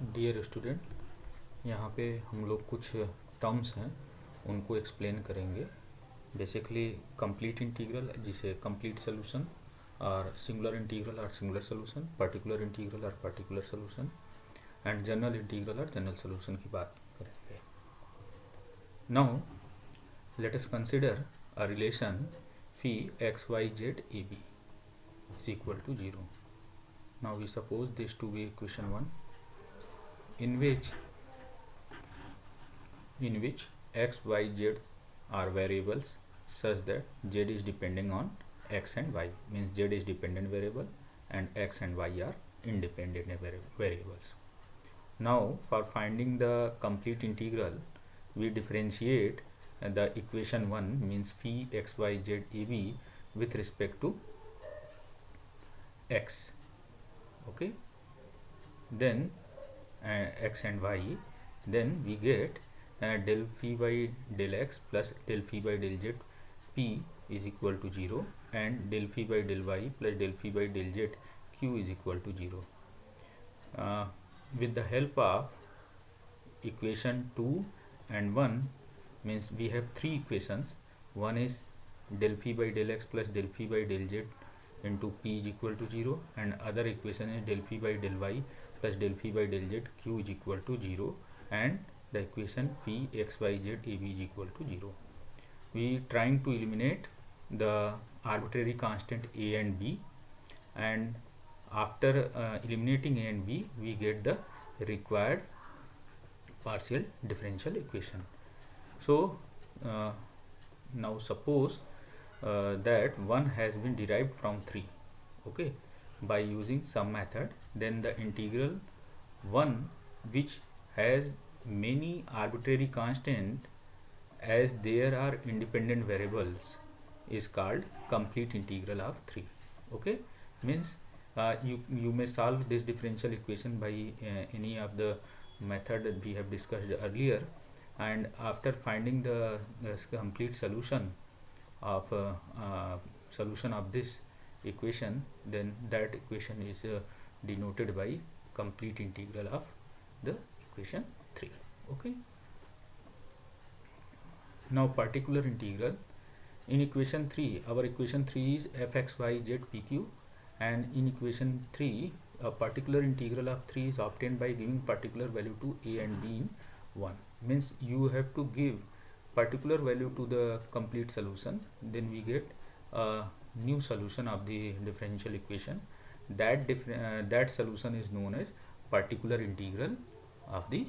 Dear student, यहाँ पे हम लोग कुछ टर्म्स हैं उनको एक्सप्लेन करेंगे। बेसिकली कंप्लीट इंटीग्रल जिसे कंप्लीट सोल्यूशन, और सिंगुलर इंटीग्रल और सिंगुलर सोल्यूशन, पर्टिकुलर इंटीग्रल और particular solution, and general integral और जनरल सोल्यूशन की बात करेंगे। Now let us consider a relation phi x y z a b is equal to 0. Now we suppose this to be equation 1 in which x, y, z are variables such that z is depending on x and y, means z is dependent variable and x and y are independent variables. Now for finding the complete integral, we differentiate the equation 1, means phi x, y, z, a, b with respect to x. Okay, then x and y, then we get del phi by del x plus del phi by del z p is equal to 0, and del phi by del y plus del phi by del z q is equal to 0. With the help of equation 2 and 1, means we have three equations. One is del phi by del x plus del phi by del z into p is equal to 0, and other equation is del phi by del y plus del phi by del z q is equal to 0, and the equation phi x y z a b is equal to 0. We trying to eliminate the arbitrary constant a and b, and after eliminating a and b, we get the required partial differential equation. So now suppose that 1 has been derived from 3, okay, by using some method, then the integral 1 which has many arbitrary constant as there are independent variables is called complete integral of 3. Okay, means you may solve this differential equation by any of the method that we have discussed earlier, and after finding the complete solution of this equation, then that equation is denoted by complete integral of the equation 3. Okay, now particular integral. In equation 3, our equation 3 is fxyz pq, and in equation 3 a particular integral of 3 is obtained by giving particular value to a and b in 1. Means you have to give particular value to the complete solution, then we get a new solution of the differential equation. That solution is known as particular integral of the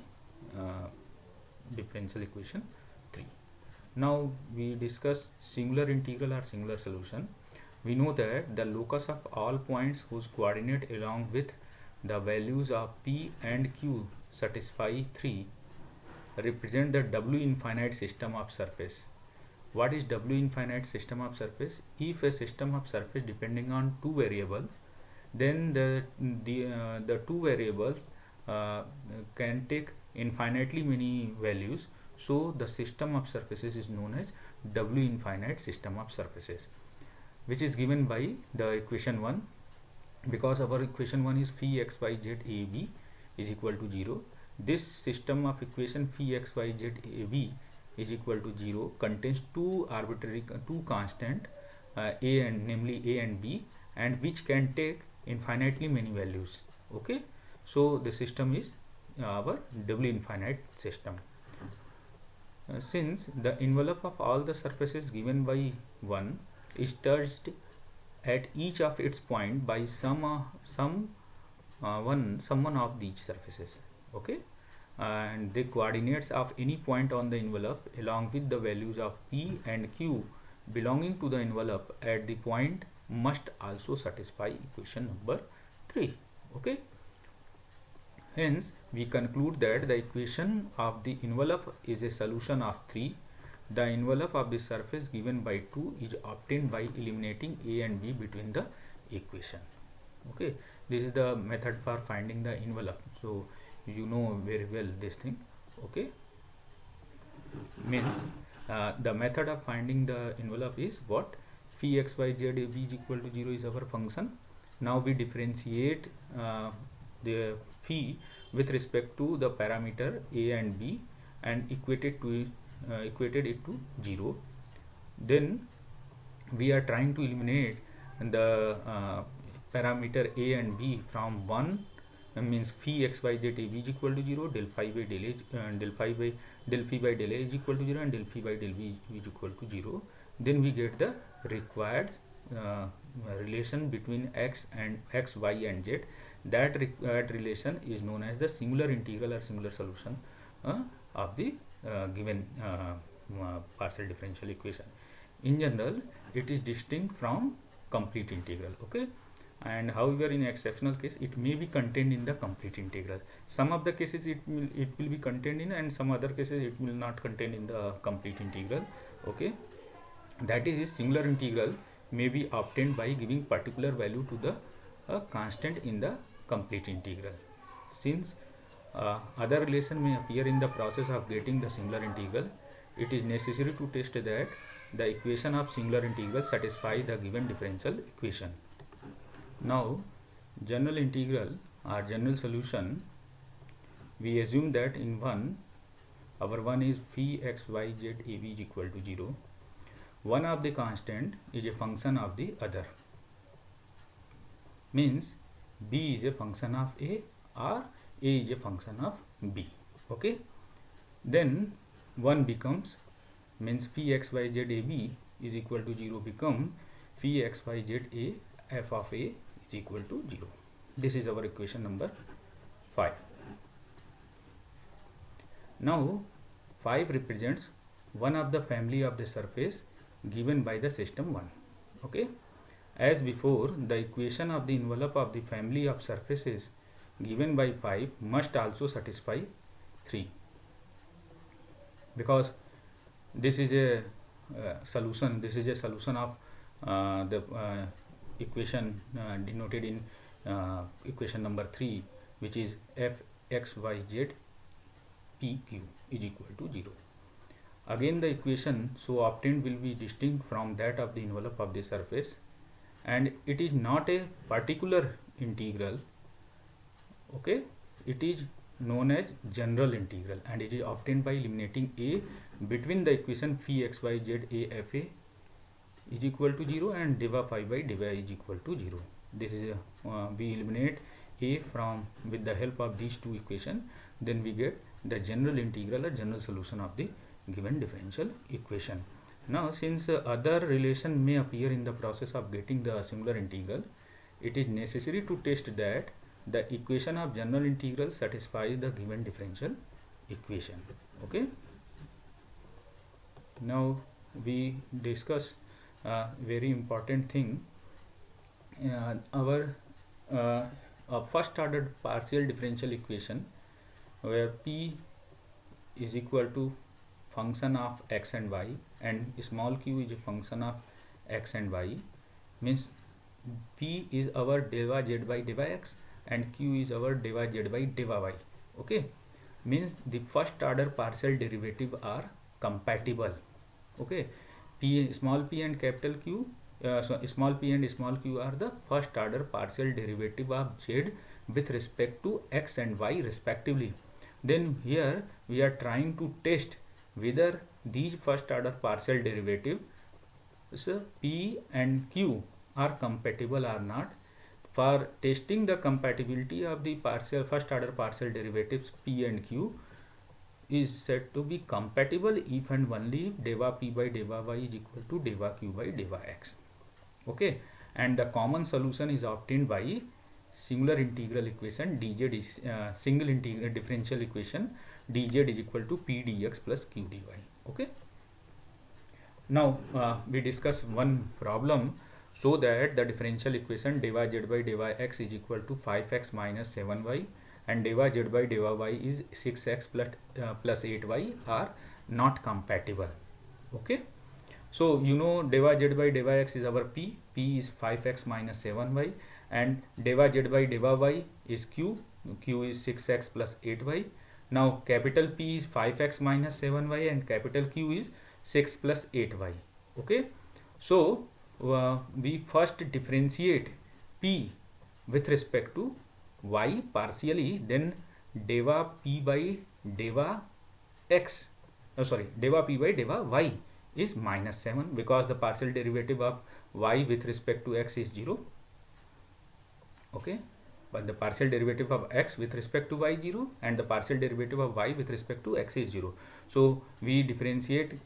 differential equation 3. Now we discuss singular integral or singular solution. We know that the locus of all points whose coordinate along with the values of p and q satisfy 3 represent the W infinite system of surface. What is W infinite system of surface? If a system of surface depending on two variables, then the two variables can take infinitely many values, so the system of surfaces is known as W infinite system of surfaces, which is given by the equation 1. Because our equation 1 is phi x y z a b is equal to 0, this system of equation phi x y z a b is equal to 0 contains two constant a and namely a and b, and which can take infinitely many values. Okay, so the system is our W infinite system. Since the envelope of all the surfaces given by 1 is touched at each of its point by someone of these surfaces, okay, and the coordinates of any point on the envelope along with the values of p and q belonging to the envelope at the point must also satisfy equation number 3. Okay, hence we conclude that the equation of the envelope is a solution of 3. The envelope of the surface given by 2 is obtained by eliminating a and b between the equation. Okay, this is the method for finding the envelope, so you know very well this thing. Okay, means the method of finding the envelope is what? Phi x y z a b is equal to 0 is our function. Now we differentiate the phi with respect to the parameter a and b and equated it to 0. Then we are trying to eliminate the parameter a and b from 1, means phi x y z a b is equal to 0, del phi by del a del phi by del a is equal to 0, and del phi by del b is equal to 0. Then we get the required relation between x, y and z. That required relation is known as the singular integral or singular solution of the given partial differential equation. In general, it is distinct from complete integral. Okay, and however in exceptional case it may be contained in the complete integral. Some of the cases it will be contained in, and some other cases it will not contain in the complete integral. Okay, that is, singular integral may be obtained by giving particular value to the constant in the complete integral. Since other relation may appear in the process of getting the singular integral, it is necessary to test that the equation of singular integral satisfy the given differential equation. Now, general integral or general solution, we assume that in our one is phi x y z a b is equal to 0. One of the constant is a function of the other, means b is a function of a or a is a function of b. Okay, then 1 becomes, means phi x y z a b is equal to 0 become phi x y z a f of a is equal to 0. This is our equation number 5. Now 5 represents one of the family of the surface given by the system 1. Okay, as before, the equation of the envelope of the family of surfaces given by 5 must also satisfy 3, because this is a solution. This is a solution of the equation denoted in equation number 3, which is f x y z p q is equal to 0. Again, the equation so obtained will be distinct from that of the envelope of the surface, and it is not a particular integral. Okay, it is known as general integral, and it is obtained by eliminating a between the equation phi x y z a f a is equal to 0 and deva phi by deva is equal to 0. This is we eliminate a from with the help of these two equations, then we get the general integral or general solution of the given differential equation. Now, since other relation may appear in the process of getting the singular integral, it is necessary to test that the equation of general integral satisfies the given differential equation. Okay, now we discuss a very important thing. Our first order partial differential equation, where p is equal to function of x and y and small q is a function of x and y, means p is our deva z by deva x and q is our deva z by deva y. Okay, means the first order partial derivative are compatible. Okay, small p and capital Q, so small p and small q are the first order partial derivative of z with respect to x and y respectively. Then here we are trying to test whether these first order partial derivatives p and q are compatible or not. For testing the compatibility of the first order partial derivatives p and q is said to be compatible if and only if deva p by deva y is equal to deva q by deva x. Okay, and the common solution is obtained by singular integral equation dz is single integral differential equation dz is equal to p dx plus q dy. Okay, now we discuss one problem, so that the differential equation deva z by deva x is equal to 5x minus 7y and deva z by deva y is 6x plus 8y are not compatible. Okay, so you know deva z by deva x is our p is 5x minus 7y, and deva z by deva y is q is 6x plus 8y. Now capital P is 5x minus 7y and capital Q is 6 plus 8y. Okay, so we first differentiate P with respect to y partially, then deva p by deva x, deva p by deva y is -7 because the partial derivative of y with respect to x is 0. Okay, but the partial derivative of x with respect to y 0 and the partial derivative of y with respect to x is 0. So we differentiate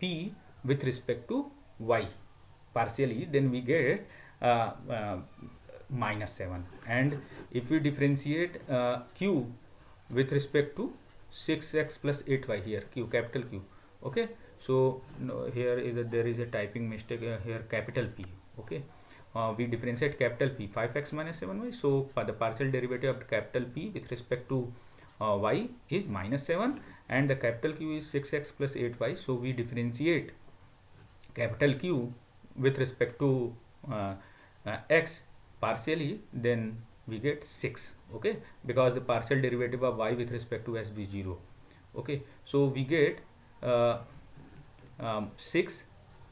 p with respect to y partially, then we get -7. And if we differentiate q with respect to 6x plus 8y, here q, capital Q. Okay, so no, here is there is a typing mistake here, capital P. Okay, we differentiate capital P 5x minus 7y. So for the partial derivative of capital P with respect to y is -7 and the capital Q is 6x plus 8y. So we differentiate capital Q with respect to x partially, then we get 6. Okay, because the partial derivative of y with respect to s is 0. Okay, so we get 6,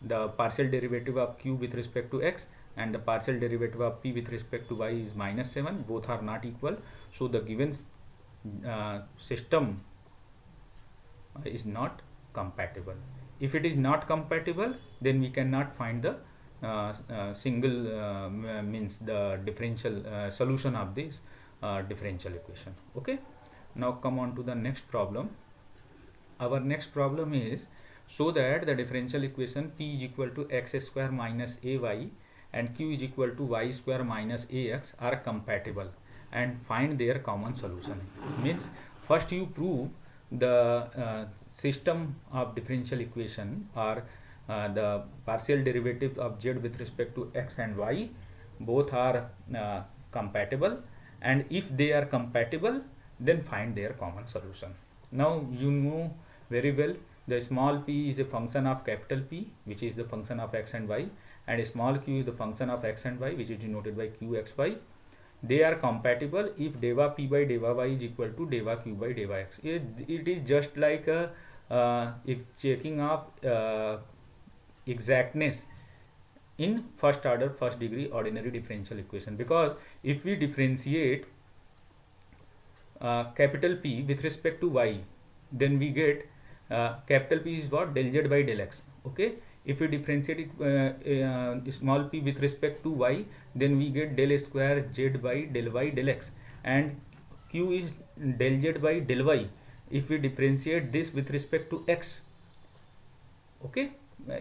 the partial derivative of q with respect to x, and the partial derivative of p with respect to y is -7. Both are not equal, so the given system is not compatible. If it is not compatible, then we cannot find the means the differential solution of this differential equation. Okay, now come on to the next problem. Our next problem is, so that the differential equation p is equal to x square minus ay and q is equal to y square minus ax are compatible, and find their common solution. Means first you prove the system of differential equation, or the partial derivative of z with respect to x and y both are compatible, and if they are compatible, then find their common solution. Now you know very well the small p is a function of capital P, which is the function of x and y, and small q is the function of x and y, which is denoted by qxy. They are compatible if deva p by deva y is equal to deva q by deva x. It is just like a checking of exactness in first order first degree ordinary differential equation, because if we differentiate capital P with respect to y, then we get capital P is what, del z by del x. Okay, if we differentiate it small p with respect to y, then we get del square z by del y del x, and q is del z by del y if we differentiate this with respect to x. Okay,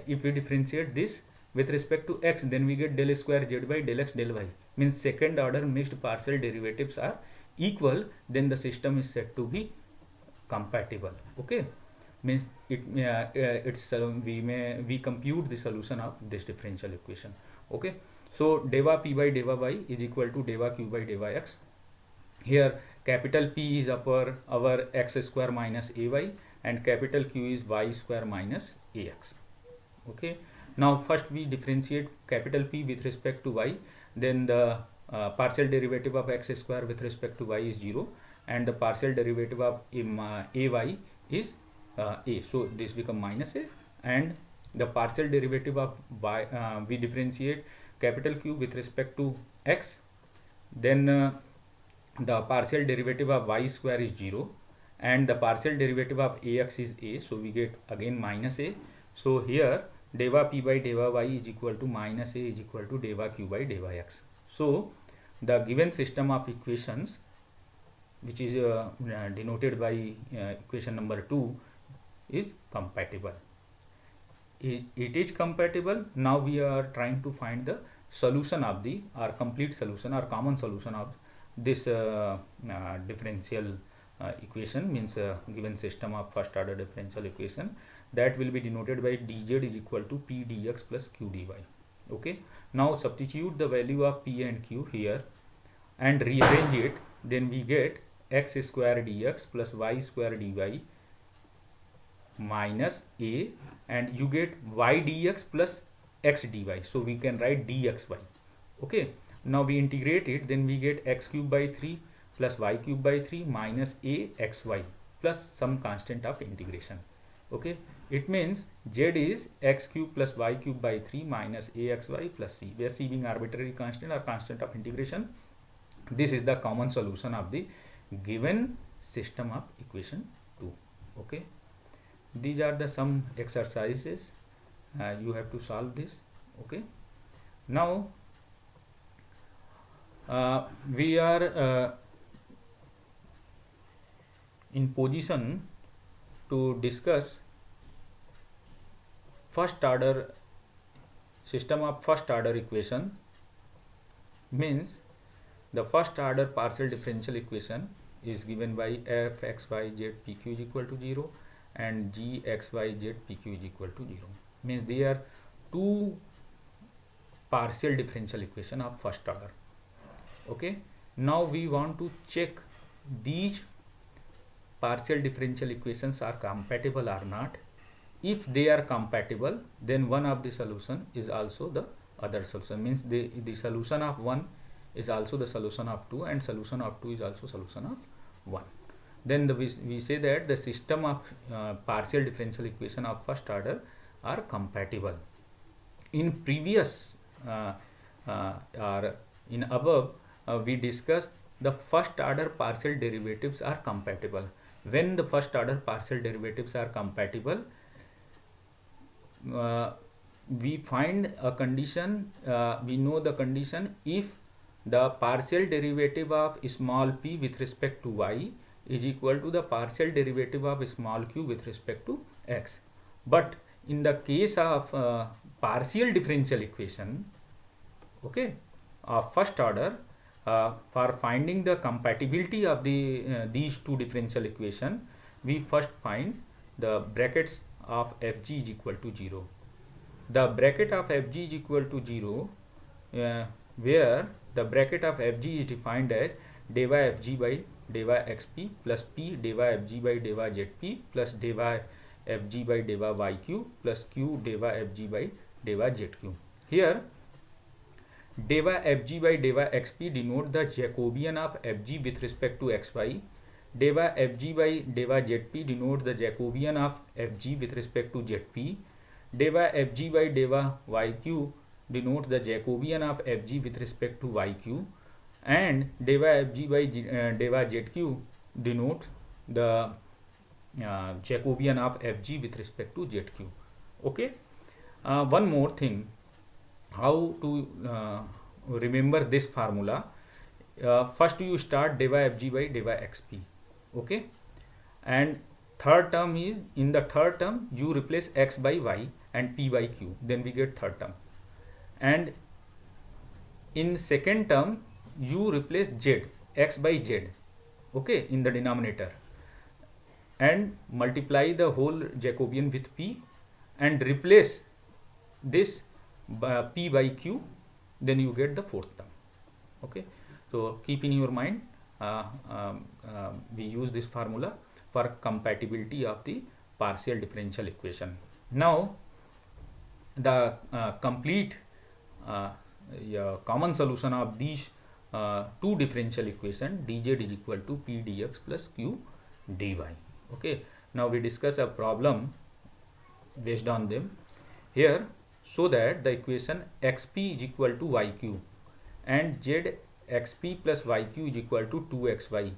if we differentiate this with respect to x, then we get del square z by del x del y. Means second order mixed partial derivatives are equal, then the system is said to be compatible. Okay, means we compute the solution of this differential equation. Okay, so deva p by deva y is equal to deva q by deva x. Here capital P is our x square minus ay, and capital Q is y square minus ax. Okay, now first we differentiate capital P with respect to y, then the partial derivative of x square with respect to y is 0, and the partial derivative of ay is a, so this become minus a, and the partial derivative of y, we differentiate capital Q with respect to x, then the partial derivative of y square is 0, and the partial derivative of ax is a, so we get again minus a. So here deva p by deva y is equal to minus a is equal to deva q by deva x. So the given system of equations, which is denoted by equation number 2, is compatible. It is compatible. Now we are trying to find the solution of the, or complete solution or common solution of this differential equation, means given system of first order differential equation, that will be denoted by dz is equal to p dx plus q dy. Okay, now substitute the value of p and q here and rearrange it, then we get x square dx plus y square dy minus a, and you get y dx plus x dy, so we can write dxy. Okay, now we integrate it, then we get x cube by 3 plus y cube by 3 minus a xy plus some constant of integration. Okay, it means z is x cube plus y cube by 3 minus a xy plus c, where c being arbitrary constant or constant of integration. This is the common solution of the given system of equation 2. Okay, these are the some exercises you have to solve this. Okay, now we are in position to discuss first order system of first order equation. Means the first order partial differential equation is given by f x y z p q is equal to 0 and g x y z p q is equal to 0. Means they are two partial differential equation of first order. Okay, now we want to check these partial differential equations are compatible or not. If they are compatible, then one of the solution is also the other solution. Means the solution of one is also the solution of 2 and solution of 2 is also solution of 1. Then we say that the system of partial differential equation of first order are compatible. In previous or in above we discussed the first order partial derivatives are compatible. When the first order partial derivatives are compatible, we find a condition, we know the condition if the partial derivative of small p with respect to y is equal to the partial derivative of small q with respect to x. But in the case of partial differential equation, okay, of first order, for finding the compatibility of the these two differential equation, we first find the brackets of fg is equal to 0. The bracket of fg is equal to 0, where the bracket of fg is defined as dy fg by dy xp plus p dy fg by dy zp plus dy fg by dy yq plus q dy fg by dy zq. Here dy fg by dy xp denote the Jacobian of fg with respect to xy. Dy fg by dy zp denote the Jacobian of fg with respect to zp. Dy fg by dy yq denotes the Jacobian of fg with respect to yq, and dy fg by dy zq denotes the Jacobian of fg with respect to zq. Okay, one more thing, how to remember this formula. First you start dy fg by dy xp. Okay, and third term is, in the third term you replace x by y and p by q, then we get third term. And in second term you replace z, x by z, okay, in the denominator, and multiply the whole Jacobian with p and replace this p by q, then you get the fourth term. Okay, so keep in your mind, we use this formula for compatibility of the partial differential equation. Now the complete common solution of these two differential equation, dz is equal to p dx plus q dy. Okay, now we discuss a problem based on them here. So that the equation xp is equal to yq and z xp plus yq is equal to 2xy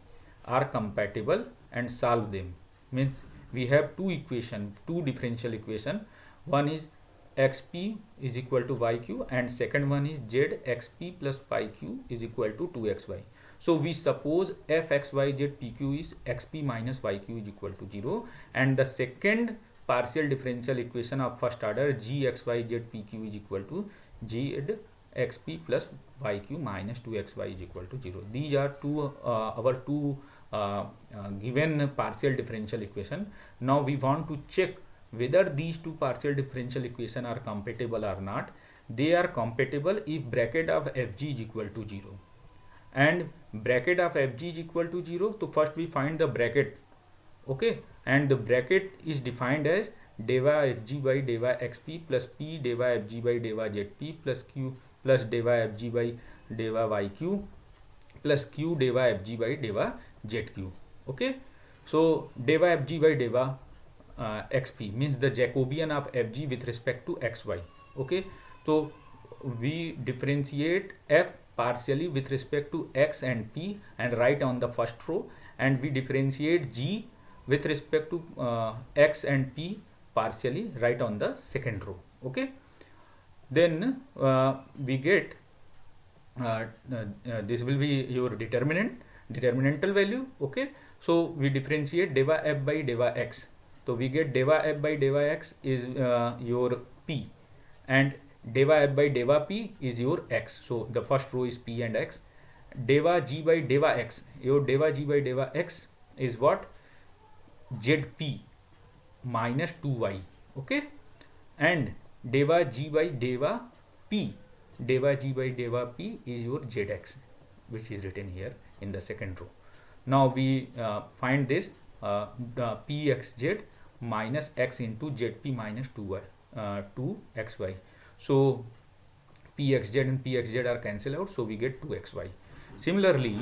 are compatible, and solve them. Means we have two equation, two differential equation. One is xp is equal to yq and second one is z xp plus yq is equal to 2xy. So we suppose f x y z pq is xp minus yq is equal to 0, and the second partial differential equation of first order g x y z pq is equal to z xp plus yq minus 2xy is equal to 0. These are two our two given partial differential equation. Now we want to check whether these two partial differential equation are compatible or not. They are compatible if bracket of fg is equal to 0 and bracket of fg is equal to 0. So first we find the bracket. Okay, and the bracket is defined as dy fg by dy xp plus p dy fg by dy zp plus q plus dy fg by dy yq plus q dy fg by dy zq. Okay, so dy fg by dy xp means the Jacobian of fg with respect to xy. Okay, so we differentiate f partially with respect to x and p and write on the first row, and we differentiate g with respect to x and p partially right on the second row. Okay, then we get this will be your determinantal value. Okay, so we differentiate deva f by deva x, so we get deva f by deva x is your p, and deva f by deva p is your x. So the first row is p and x. Deva g by deva x, your deva g by deva x is what? Zp minus 2y. Okay, and deva g by deva p, deva g by deva p is your zx, which is written here in the second row. Now we find this the pxz minus x into zp minus 2y 2xy. So pxz and pxz are cancelled out, so we get 2xy. Similarly,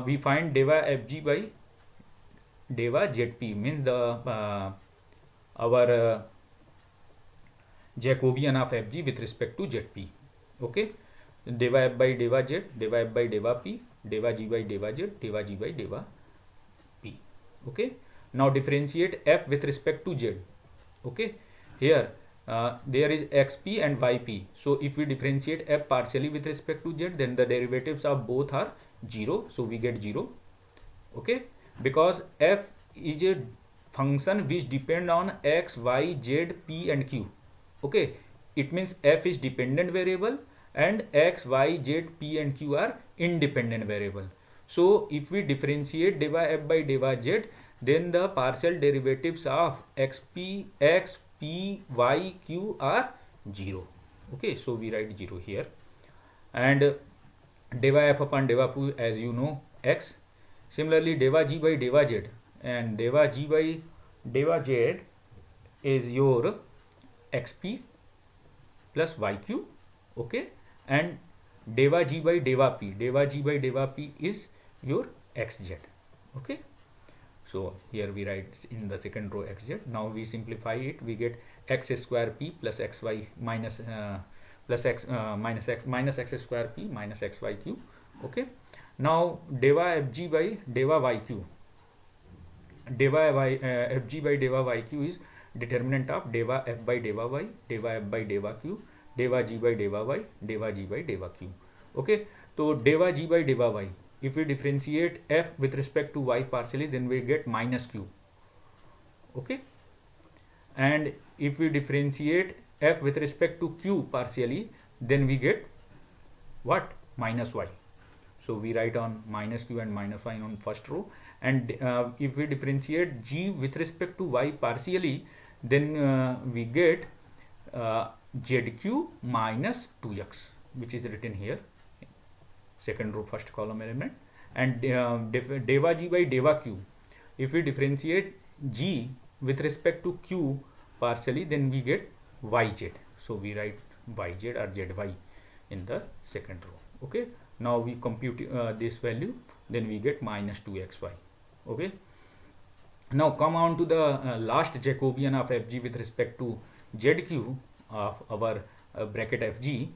we find deva fg by deva zp, means the our Jacobian of fg with respect to zp. Okay, deva f by deva z, deva f by deva p, deva g by deva z, deva g by deva p. Okay, now differentiate f with respect to z. Okay, here there is xp and yp, so if we differentiate f partially with respect to z, then the derivatives of both are 0, so we get 0. Okay, because f is a function which depend on x, y, z, p and q. Okay, it means f is dependent variable and x, y, z, p and q are independent variable. So if we differentiate deva f by deva z, then the partial derivatives of xp, x, p, y, q are 0. Okay, so we write 0 here. And deva f upon deva p, as you know, x. Similarly, deva g by deva z, and deva g by deva z is your xp plus yq. Okay, and deva g by deva p, deva g by deva p is your xz. Okay, so here we write in the second row xz. Now we simplify it, we get x square p plus xy minus plus x minus x minus x square p minus xyq. Okay, now deva fg by deva yq, deva fg by deva yq is determinant of deva f by deva y, deva f by deva q, deva g by deva y, deva g by deva q. Okay, so deva g by deva y, if we differentiate f with respect to y partially, then we get minus q. Okay, and if we differentiate f with respect to q partially, then we get what? Minus y. So we write on minus q and minus y on first row, and if we differentiate g with respect to y partially, then we get zq minus 2x, which is written here, second row first column element. And deva g by deva q, if we differentiate g with respect to q partially, then we get yz. So we write yz or zy in the second row. Okay, now we compute this value, then we get minus 2xy. Okay, now come on to the last Jacobian of fg with respect to zq of our bracket fg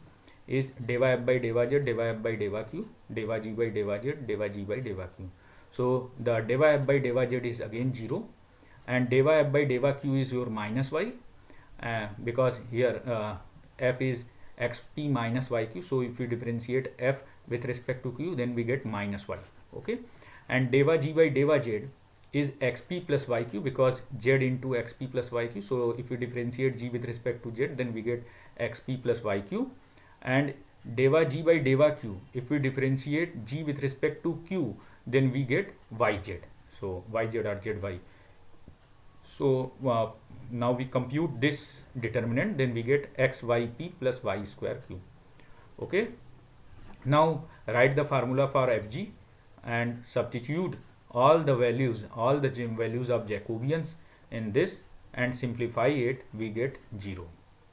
is deva f by deva z, deva f by deva q, deva g by deva z, deva g by deva q. So the deva f by deva z is again 0, and deva f by deva q is your minus y, because here f is xp minus yq. So if we differentiate f with respect to q, then we get minus y. Okay, and deva g by deva z is xp plus yq, because z into xp plus yq. So if we differentiate g with respect to z, then we get xp plus yq. And deva g by deva q, if we differentiate g with respect to q, then we get yz. So yz or zy. So now we compute this determinant, then we get xyp plus y square q. Okay, now write the formula for fg and substitute all the values of Jacobians in this and simplify it, we get 0.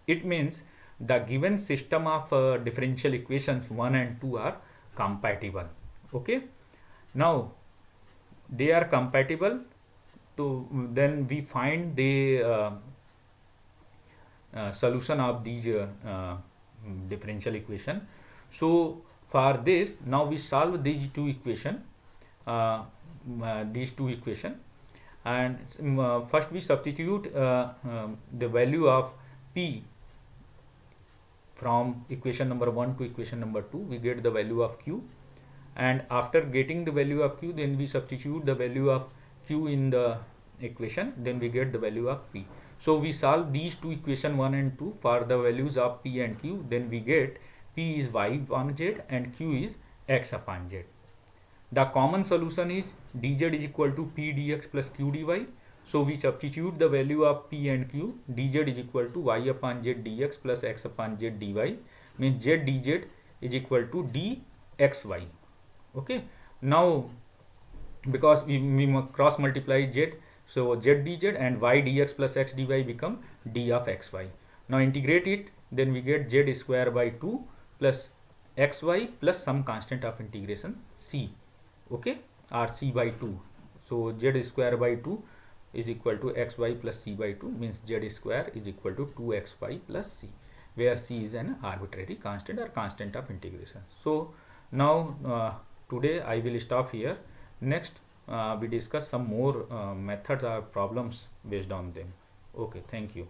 It means the given system of differential equations 1 and 2 are compatible. Okay, now they are compatible, to then we find the solution of these differential equation. So for this, now we solve these two equations, these two equation, and first we substitute the value of P from equation number 1 to equation number 2. We get the value of Q, and after getting the value of Q, then we substitute the value of Q in the equation, then we get the value of P. So we solve these two equation 1 and 2 for the values of P and Q, then we get P is y upon z and Q is x upon z. The common solution is dz is equal to P dx plus Q dy. So we substitute the value of P and Q. Dz is equal to y upon z dx plus x upon z dy, means z dz is equal to dxy. Okay, now because we cross multiply z, so z dz and y dx plus x dy become d of xy. Now integrate it, then we get z square by 2 plus xy plus some constant of integration c, okay, or c by 2. So z square by 2 is equal to xy plus c by 2, means z square is equal to 2xy plus c, where c is an arbitrary constant or constant of integration. So now today I will stop here. Next we discuss some more methods or problems based on them. Okay, thank you.